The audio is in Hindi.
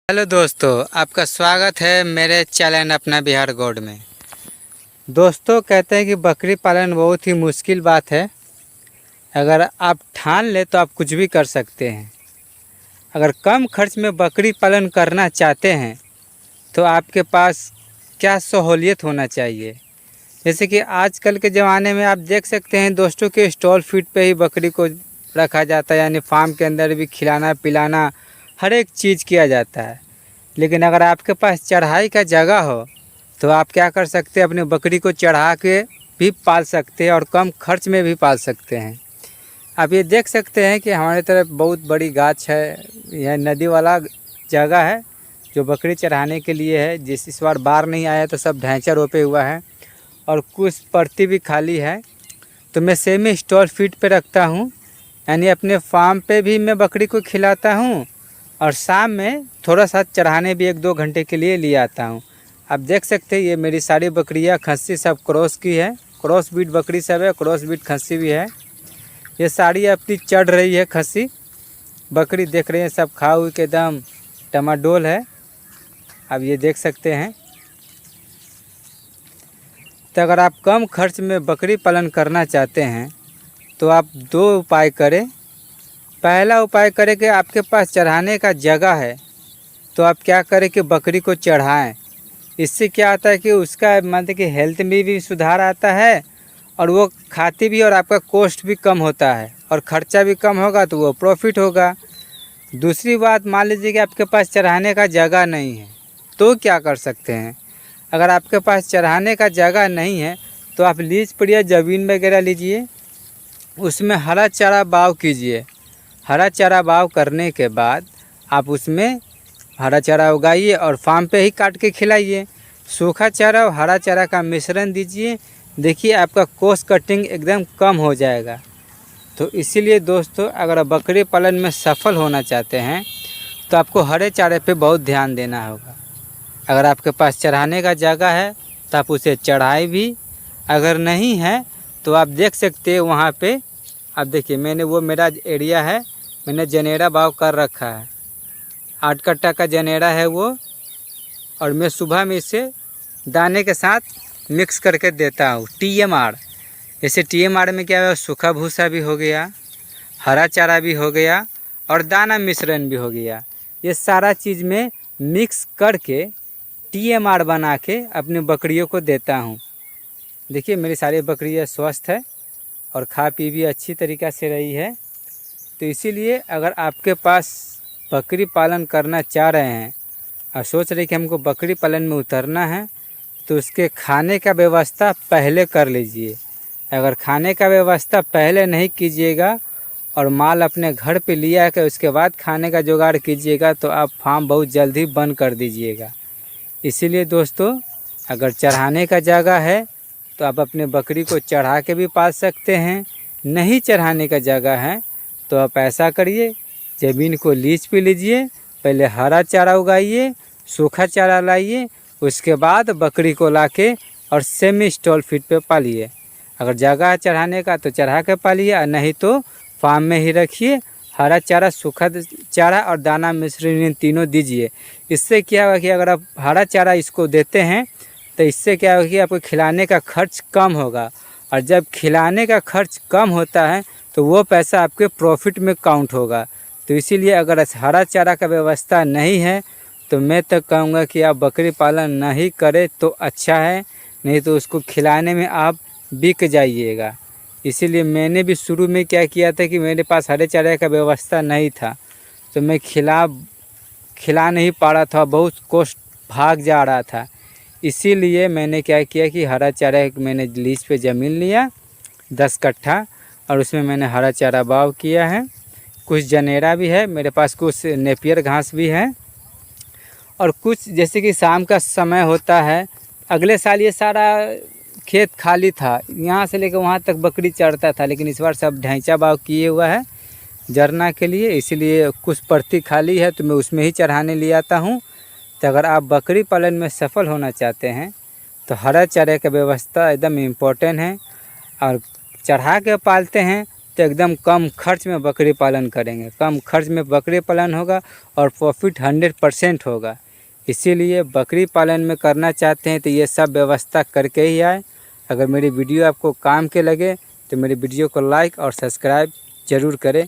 हेलो दोस्तों, आपका स्वागत है मेरे चैनल अपना बिहार गॉड में। दोस्तों, कहते हैं कि बकरी पालन बहुत ही मुश्किल बात है। अगर आप ठान ले तो आप कुछ भी कर सकते हैं। अगर कम खर्च में बकरी पालन करना चाहते हैं तो आपके पास क्या सहूलियत होना चाहिए। जैसे कि आजकल के ज़माने में आप देख सकते हैं दोस्तों कि स्टॉल फीड पे ही बकरी को रखा जाता है, यानी फार्म के अंदर भी खिलाना पिलाना हर एक चीज़ किया जाता है। लेकिन अगर आपके पास चढ़ाई का जगह हो तो आप क्या कर सकते हैं, अपनी बकरी को चढ़ा के भी पाल सकते हैं और कम खर्च में भी पाल सकते हैं। आप ये देख सकते हैं कि हमारे तरफ बहुत बड़ी गाछ है, यह नदी वाला जगह है जो बकरी चढ़ाने के लिए है। इस बार बाढ़ नहीं आया तो सब ढैंचा रोपे हुआ है और कुछ परती भी खाली है। तो मैं सेमी स्टॉल फीड पे रखता हूँ, यानी अपने फार्म पे भी मैं बकरी को खिलाता हूँ और शाम में थोड़ा सा चढ़ाने भी 1-2 घंटे के लिए ले आता हूँ। आप देख सकते हैं ये मेरी सारी बकरियाँ खस्सी सब क्रॉस की है, क्रॉस बीट बकरी सब है, क्रॉस बीट खस्सी भी है। ये सारी अपनी चढ़ रही है खस्सी बकरी, देख रहे हैं सब खा हुई के एकदम टमाडोल है। अब ये देख सकते हैं। तो अगर आप कम खर्च में बकरी पालन करना चाहते हैं तो आप 2 उपाय करें। पहला उपाय करें कि आपके पास चढ़ाने का जगह है तो आप क्या करें कि बकरी को चढ़ाएं। इससे क्या होता है कि उसका मतलब कि हेल्थ में भी सुधार आता है और वो खाती भी और आपका कॉस्ट भी कम होता है और ख़र्चा भी कम होगा तो वो प्रॉफिट होगा। दूसरी बात, मान लीजिए कि आपके पास चढ़ाने का जगह नहीं है तो क्या कर सकते हैं। अगर आपके पास चढ़ाने का जगह नहीं है तो आप लीज पर या ज़मीन वगैरह लीजिए, उसमें हरा चारा बाव कीजिए। हरा चारा बाव करने के बाद आप उसमें हरा चारा उगाइए और फार्म पे ही काट के खिलाइए। सूखा चारा और हरा चारा का मिश्रण दीजिए, देखिए आपका कॉस्ट कटिंग एकदम कम हो जाएगा। तो इसीलिए दोस्तों, अगर आप बकरी पालन में सफल होना चाहते हैं तो आपको हरे चारे पे बहुत ध्यान देना होगा। अगर आपके पास चढ़ाने का जगह है तो आप उसे चढ़ाए भी, अगर नहीं है तो आप देख सकते हैं वहाँ पे। आप देखिए मैंने वो मेरा एरिया है, मैंने जनेरा बाव कर रखा है, 8 कट्टा का जनेरा है वो, और मैं सुबह में इसे दाने के साथ मिक्स करके देता हूँ TMR। जैसे TMR में क्या है, सूखा भूसा भी हो गया, हरा चारा भी हो गया और दाना मिश्रण भी हो गया। ये सारा चीज़ में मिक्स करके TMR बना के अपनी बकरियों को देता हूँ। देखिए मेरी सारी बकरियाँ स्वस्थ है और खा पी भी अच्छी तरीक़ा से रही है। तो इसीलिए अगर आपके पास बकरी पालन करना चाह रहे हैं और सोच रहे कि हमको बकरी पालन में उतरना है तो उसके खाने का व्यवस्था पहले कर लीजिए। अगर खाने का व्यवस्था पहले नहीं कीजिएगा और माल अपने घर पे लिया कर उसके बाद खाने का जुगाड़ कीजिएगा तो आप फार्म बहुत जल्दी बंद कर दीजिएगा। इसीलिए दोस्तों, अगर चढ़ाने का जगह है तो आप अपने बकरी को चढ़ा के भी पाल सकते हैं। नहीं चढ़ाने का जगह है तो आप ऐसा करिए, ज़मीन को लीज पे लीजिए, पहले हरा चारा उगाइए, सूखा चारा लाइए, उसके बाद बकरी को लाके और सेमी स्टॉल फीड पे पालिए। अगर जगह है चढ़ाने का तो चढ़ा के पालिए और नहीं तो फार्म में ही रखिए। हरा चारा, सूखा चारा और दाना मिश्रण तीनों दीजिए। इससे क्या होगा कि अगर आप हरा चारा इसको देते हैं तो इससे क्या होगा कि आपको खिलाने का खर्च कम होगा, और जब खिलाने का खर्च कम होता है तो वो पैसा आपके प्रॉफिट में काउंट होगा। तो इसीलिए अगर हरा चारा का व्यवस्था नहीं है तो मैं तो कहूँगा कि आप बकरी पालन नहीं करें तो अच्छा है, नहीं तो उसको खिलाने में आप बिक जाइएगा। इसीलिए मैंने भी शुरू में क्या किया था कि मेरे पास हरे चारे का व्यवस्था नहीं था तो मैं खिला नहीं पा रहा था, बहुत कॉस्ट भाग जा रहा था। इसीलिए मैंने क्या किया कि हरा चारा मैंने लीज पे ज़मीन लिया 10 कट्ठा और उसमें मैंने हरा चारा बाव किया है। कुछ जनेरा भी है मेरे पास, कुछ नेपियर घास भी है और कुछ जैसे कि शाम का समय होता है। अगले साल ये सारा खेत खाली था, यहाँ से लेकर वहाँ तक बकरी चढ़ता था, लेकिन इस बार सब ढैंचा बाव किए हुआ है जरना के लिए, इसीलिए कुछ परती खाली है तो मैं उसमें ही चढ़ाने ले आता हूँ। तो अगर आप बकरी पालन में सफल होना चाहते हैं तो हरा चारे का व्यवस्था एकदम इम्पोर्टेंट है, और चढ़ा के पालते हैं तो एकदम कम खर्च में बकरी पालन करेंगे। कम खर्च में बकरी पालन होगा और प्रॉफिट 100% होगा। इसीलिए बकरी पालन में करना चाहते हैं तो ये सब व्यवस्था करके ही आए। अगर मेरी वीडियो आपको काम के लगे तो मेरी वीडियो को लाइक और सब्सक्राइब ज़रूर करें।